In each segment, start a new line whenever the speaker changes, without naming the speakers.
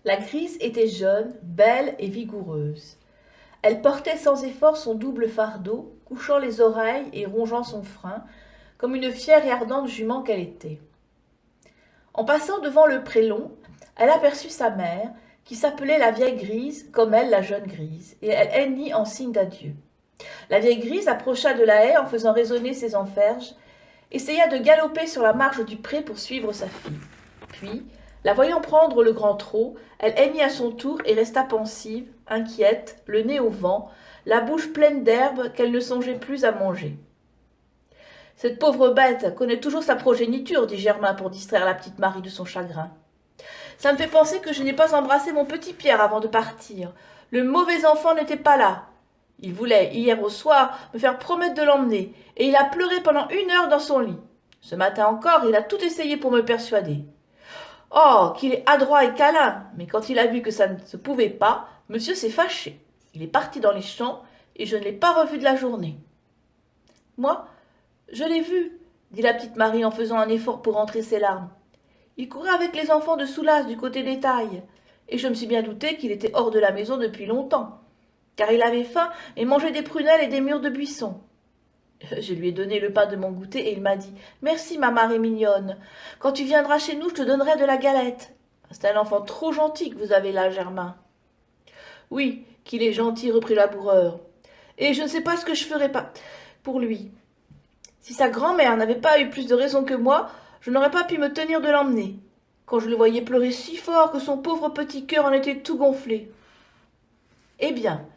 La Grise était jeune, belle et vigoureuse. Elle portait sans effort son double fardeau, couchant les oreilles et rongeant son frein, comme une fière et ardente jument qu'elle était. En passant devant le pré long, elle aperçut sa mère, qui s'appelait la vieille Grise, comme elle la jeune Grise, et elle hennit en signe d'adieu. La vieille Grise approcha de la haie en faisant résonner ses enferges, essaya de galoper sur la marge du pré pour suivre sa fille. Puis, la voyant prendre le grand trot, elle hennit à son tour et resta pensive, inquiète, le nez au vent, la bouche pleine d'herbe qu'elle ne songeait plus à manger. Cette pauvre bête connaît toujours sa progéniture, dit Germain pour distraire la petite Marie de son chagrin. Ça me fait penser que je n'ai pas embrassé mon petit Pierre avant de partir. Le mauvais enfant n'était pas là. Il voulait, hier au soir, me faire promettre de l'emmener, et il a pleuré pendant 1 heure dans son lit. Ce matin encore, il a tout essayé pour me persuader. Oh, qu'il est adroit et câlin, mais quand il a vu que ça ne se pouvait pas, monsieur s'est fâché. Il est parti dans les champs, et je ne l'ai pas revu de la journée. Moi, je l'ai vu, dit la petite Marie en faisant un effort pour rentrer ses larmes. Il courait avec les enfants de Soulas du côté des Tailles, et je me suis bien douté qu'il était hors de la maison depuis longtemps, car il avait faim et mangeait des prunelles et des mûres de buisson. Je lui ai donné le pain de mon goûter et il m'a dit « Merci, ma Marie mignonne. Quand tu viendras chez nous, je te donnerai de la galette. » C'est un enfant trop gentil que vous avez là, Germain. Oui, qu'il est gentil, reprit le laboureur. Et je ne sais pas ce que je ferais pas pour lui. Si sa grand-mère n'avait pas eu plus de raison que moi, je n'aurais pas pu me tenir de l'emmener, quand je le voyais pleurer si fort que son pauvre petit cœur en était tout gonflé. Eh bien,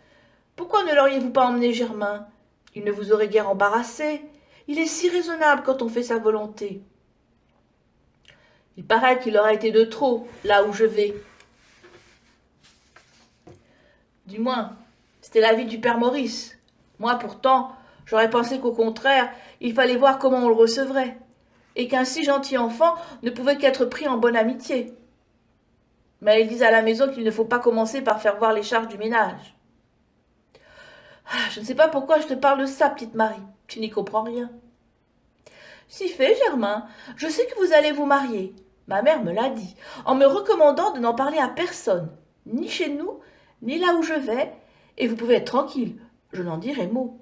pourquoi ne l'auriez-vous pas emmené, Germain? Il ne vous aurait guère embarrassé. Il est si raisonnable quand on fait sa volonté. Il paraît qu'il aura été de trop, là où je vais. Du moins, c'était l'avis du père Maurice. Moi, pourtant, j'aurais pensé qu'au contraire, il fallait voir comment on le recevrait, et qu'un si gentil enfant ne pouvait qu'être pris en bonne amitié. Mais ils disent à la maison qu'il ne faut pas commencer par faire voir les charges du ménage. Ah, je ne sais pas pourquoi je te parle de ça, petite Marie. Tu n'y comprends rien. Si fait, Germain, je sais que vous allez vous marier. Ma mère me l'a dit, en me recommandant de n'en parler à personne, ni chez nous, ni là où je vais, et vous pouvez être tranquille, je n'en dirai mot.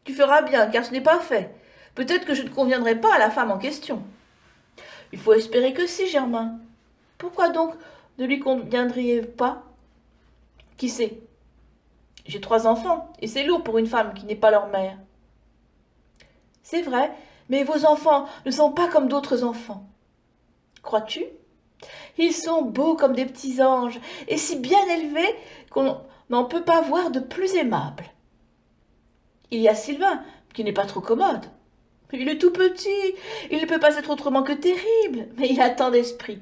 Tu feras bien, car ce n'est pas fait. Peut-être que je ne conviendrai pas à la femme en question. Il faut espérer que si, Germain. Pourquoi donc ne lui conviendriez-vous pas? Qui sait? J'ai 3 enfants, et c'est lourd pour une femme qui n'est pas leur mère. C'est vrai, mais vos enfants ne sont pas comme d'autres enfants. Crois-tu? Ils sont beaux comme des petits anges, et si bien élevés qu'on n'en peut pas voir de plus aimables. Il y a Sylvain, qui n'est pas trop commode. Il est tout petit, il ne peut pas être autrement que terrible, mais il a tant d'esprit.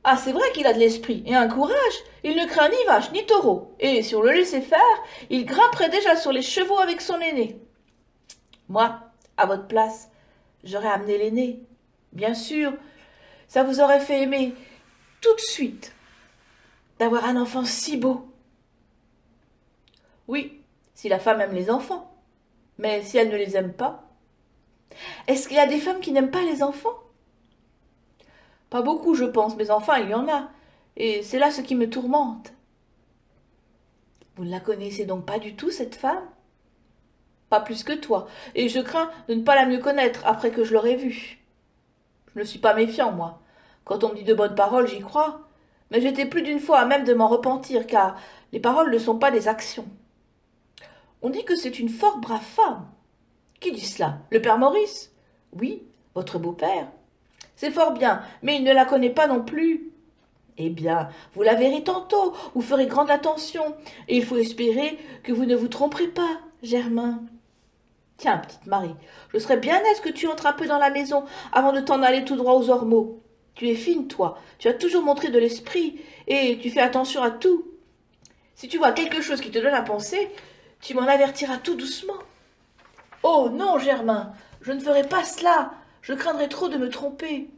Ah, c'est vrai qu'il a de l'esprit et un courage. Il ne craint ni vache ni taureau, et si on le laissait faire, il grimperait déjà sur les chevaux avec son aîné. Moi, à votre place, j'aurais amené l'aîné. Bien sûr, ça vous aurait fait aimer tout de suite d'avoir un enfant si beau. Oui, si la femme aime les enfants, mais si elle ne les aime pas. Est-ce qu'il y a des femmes qui n'aiment pas les enfants? Pas beaucoup, je pense, mais enfin, il y en a, et c'est là ce qui me tourmente. Vous ne la connaissez donc pas du tout, cette femme? Pas plus que toi, et je crains de ne pas la mieux connaître après que je l'aurai vue. Je ne suis pas méfiant, moi. Quand on me dit de bonnes paroles, j'y crois, mais j'étais plus d'une fois à même de m'en repentir, car les paroles ne sont pas des actions. On dit que c'est une fort brave femme. Qui dit cela? Le père Maurice? Oui, votre beau-père. C'est fort bien, mais il ne la connaît pas non plus. Eh bien, vous la verrez tantôt, vous ferez grande attention, et il faut espérer que vous ne vous tromperez pas, Germain. Tiens, petite Marie, je serais bien aise que tu entres un peu dans la maison avant de t'en aller tout droit aux ormeaux. Tu es fine, toi, tu as toujours montré de l'esprit, et tu fais attention à tout. Si tu vois quelque chose qui te donne à penser, tu m'en avertiras tout doucement. Oh non, Germain, je ne ferai pas cela, je craindrais trop de me tromper.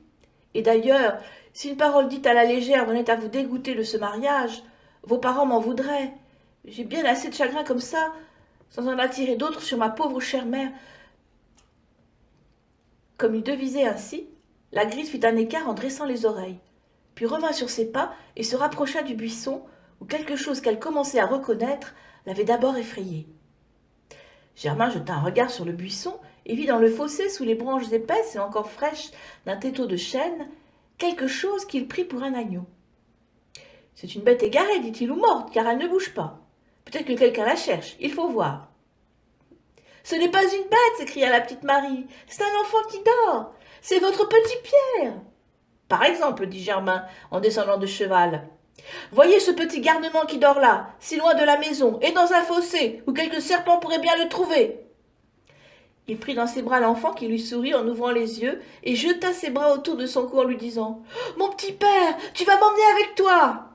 Et d'ailleurs, si une parole dite à la légère venait à vous dégoûter de ce mariage, vos parents m'en voudraient. J'ai bien assez de chagrin comme ça, sans en attirer d'autres sur ma pauvre chère mère. Comme il devisait ainsi, la Grise fit un écart en dressant les oreilles. puis revint sur ses pas et se rapprocha du buisson où quelque chose qu'elle commençait à reconnaître l'avait d'abord effrayée. Germain jeta un regard sur le buisson et vit dans le fossé, sous les branches épaisses et encore fraîches d'un têteau de chêne, quelque chose qu'il prit pour un agneau. « C'est une bête égarée, dit-il, ou morte, car elle ne bouge pas. Peut-être que quelqu'un la cherche, il faut voir. »« Ce n'est pas une bête, s'écria la petite Marie, c'est un enfant qui dort. C'est votre petit Pierre. »« Par exemple, dit Germain, en descendant de cheval. Voyez ce petit garnement qui dort là, si loin de la maison, et dans un fossé, où quelques serpents pourraient bien le trouver. » Il prit dans ses bras l'enfant qui lui sourit en ouvrant les yeux et jeta ses bras autour de son cou en lui disant « Mon petit père, tu vas m'emmener avec toi !»«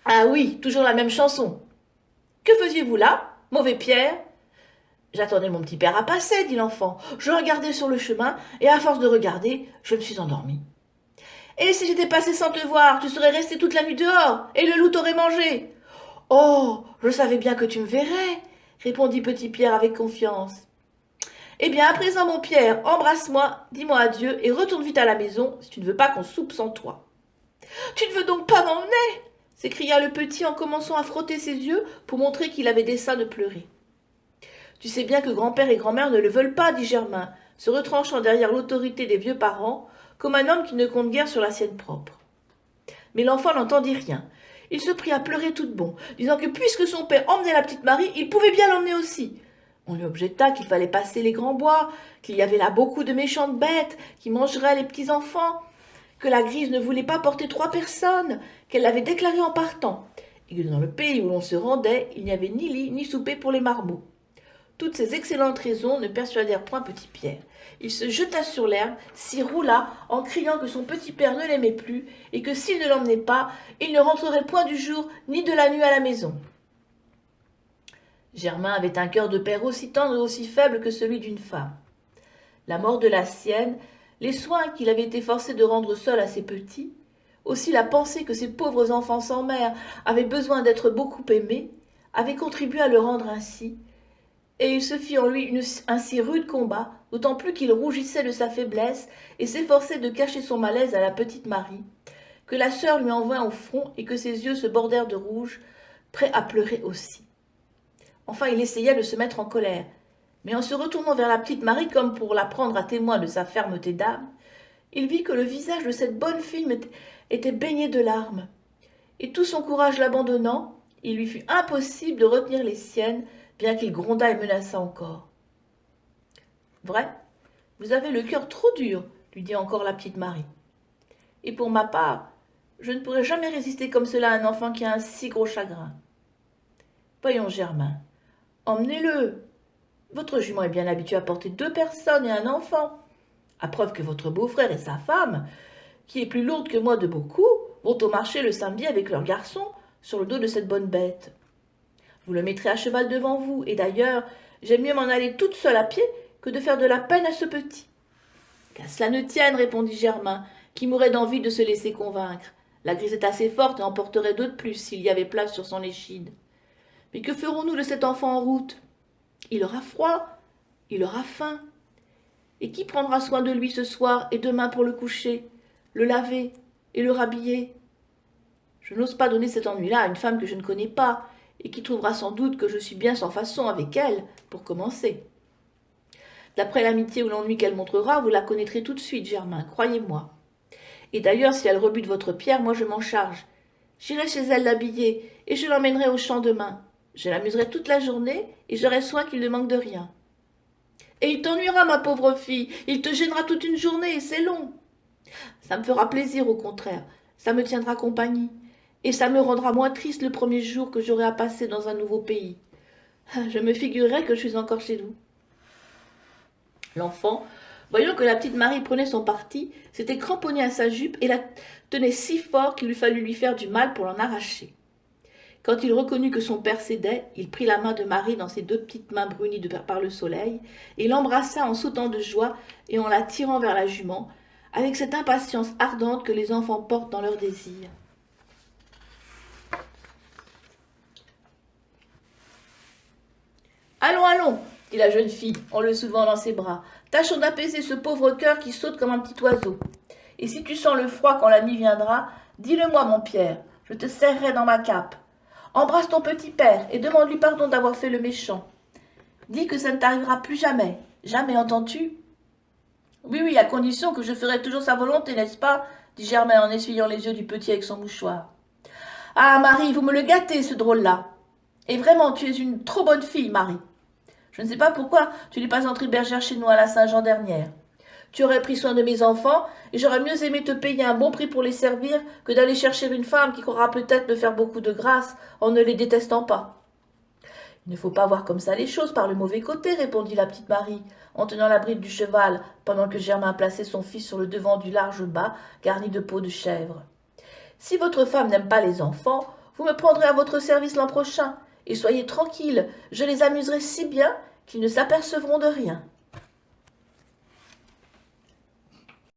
Ah oui, toujours la même chanson. »« Que faisiez-vous là, mauvais Pierre ?»« J'attendais mon petit père à passer, dit l'enfant. Je regardais sur le chemin et à force de regarder, je me suis endormi. »« Et si j'étais passé sans te voir, tu serais resté toute la nuit dehors et le loup t'aurait mangé. »« Oh, je savais bien que tu me verrais, répondit petit Pierre avec confiance. »« Eh bien, à présent, mon Pierre, embrasse-moi, dis-moi adieu et retourne vite à la maison si tu ne veux pas qu'on soupe sans toi. »« Tu ne veux donc pas m'emmener ?» s'écria le petit en commençant à frotter ses yeux pour montrer qu'il avait dessein de pleurer. « Tu sais bien que grand-père et grand-mère ne le veulent pas, dit Germain, se retranchant derrière l'autorité des vieux parents, comme un homme qui ne compte guère sur la sienne propre. Mais l'enfant n'entendit rien. Il se prit à pleurer tout de bon, disant que puisque son père emmenait la petite Marie, il pouvait bien l'emmener aussi. On lui objecta qu'il fallait passer les grands bois, qu'il y avait là beaucoup de méchantes bêtes qui mangeraient les petits enfants, que la grise ne voulait pas porter 3 personnes, qu'elle l'avait déclaré en partant, et que dans le pays où l'on se rendait, il n'y avait ni lit ni souper pour les marmots. Toutes ces excellentes raisons ne persuadèrent point petit Pierre. Il se jeta sur l'herbe, s'y roula, en criant que son petit père ne l'aimait plus, et que s'il ne l'emmenait pas, il ne rentrerait point du jour ni de la nuit à la maison. Germain avait un cœur de père aussi tendre et aussi faible que celui d'une femme. La mort de la sienne, les soins qu'il avait été forcé de rendre seul à ses petits, aussi la pensée que ces pauvres enfants sans mère avaient besoin d'être beaucoup aimés, avaient contribué à le rendre ainsi, et il se fit en lui un si rude combat, d'autant plus qu'il rougissait de sa faiblesse et s'efforçait de cacher son malaise à la petite Marie, que la sœur lui en vint au front et que ses yeux se bordèrent de rouge, prêts à pleurer aussi. Enfin, il essaya de se mettre en colère, mais en se retournant vers la petite Marie comme pour la prendre à témoin de sa fermeté d'âme, il vit que le visage de cette bonne fille était baigné de larmes, et tout son courage l'abandonnant, il lui fut impossible de retenir les siennes, bien qu'il grondât et menaçât encore. « Vrai, vous avez le cœur trop dur, lui dit encore la petite Marie. Et pour ma part, je ne pourrai jamais résister comme cela à un enfant qui a un si gros chagrin. Voyons, Germain, emmenez-le. Votre jument est bien habitué à porter 2 personnes et un enfant, à preuve que votre beau-frère et sa femme, qui est plus lourde que moi de beaucoup, vont au marché le samedi avec leur garçon sur le dos de cette bonne bête. Vous le mettrez à cheval devant vous, et d'ailleurs, j'aime mieux m'en aller toute seule à pied que de faire de la peine à ce petit. »« Qu'à cela ne tienne, répondit Germain, qui mourait d'envie de se laisser convaincre. La grise est assez forte et en porterait 2 de plus s'il y avait place sur son échine. Mais que ferons-nous de cet enfant en route? Il aura froid, il aura faim. Et qui prendra soin de lui ce soir et demain pour le coucher, le laver et le rhabiller? Je n'ose pas donner cet ennui-là à une femme que je ne connais pas, et qui trouvera sans doute que je suis bien sans façon avec elle, pour commencer. D'après l'amitié ou l'ennui qu'elle montrera, vous la connaîtrez tout de suite, Germain, croyez-moi. Et d'ailleurs, si elle rebute votre Pierre, moi je m'en charge. J'irai chez elle l'habiller, et je l'emmènerai au champ demain. Je l'amuserai toute la journée, et j'aurai soin qu'il ne manque de rien. Et il t'ennuiera, ma pauvre fille, il te gênera toute une journée, et c'est long. Ça me fera plaisir, au contraire, ça me tiendra compagnie. Et ça me rendra moins triste le premier jour que j'aurai à passer dans un nouveau pays. Je me figurerai que je suis encore chez nous. » L'enfant, voyant que la petite Marie prenait son parti, s'était cramponné à sa jupe et la tenait si fort qu'il eût fallu lui faire du mal pour l'en arracher. Quand il reconnut que son père cédait, il prit la main de Marie dans ses 2 petites mains brunies par le soleil et l'embrassa en sautant de joie et en la tirant vers la jument, avec cette impatience ardente que les enfants portent dans leurs désirs. « Allons, allons, dit la jeune fille en le soulevant dans ses bras. Tâchons d'apaiser ce pauvre cœur qui saute comme un petit oiseau. Et si tu sens le froid quand la nuit viendra, dis-le-moi, mon Pierre, je te serrerai dans ma cape. Embrasse ton petit père et demande-lui pardon d'avoir fait le méchant. Dis que ça ne t'arrivera plus jamais. Jamais, entends-tu? Oui, oui, à condition que je ferai toujours sa volonté, n'est-ce pas? Dit Germain en essuyant les yeux du petit avec son mouchoir. Ah, Marie, vous me le gâtez, ce drôle-là. Et vraiment, tu es une trop bonne fille, Marie. Je ne sais pas pourquoi tu n'es pas entrée bergère chez nous à la Saint-Jean dernière. Tu aurais pris soin de mes enfants, et j'aurais mieux aimé te payer un bon prix pour les servir que d'aller chercher une femme qui croira peut-être me faire beaucoup de grâce en ne les détestant pas. Il ne faut pas voir comme ça les choses par le mauvais côté, répondit la petite Marie, en tenant la bride du cheval, pendant que Germain plaçait son fils sur le devant du large bât garni de peau de chèvre. Si votre femme n'aime pas les enfants, vous me prendrez à votre service l'an prochain, et soyez tranquille, je les amuserai si bien qu'ils ne s'apercevront de rien.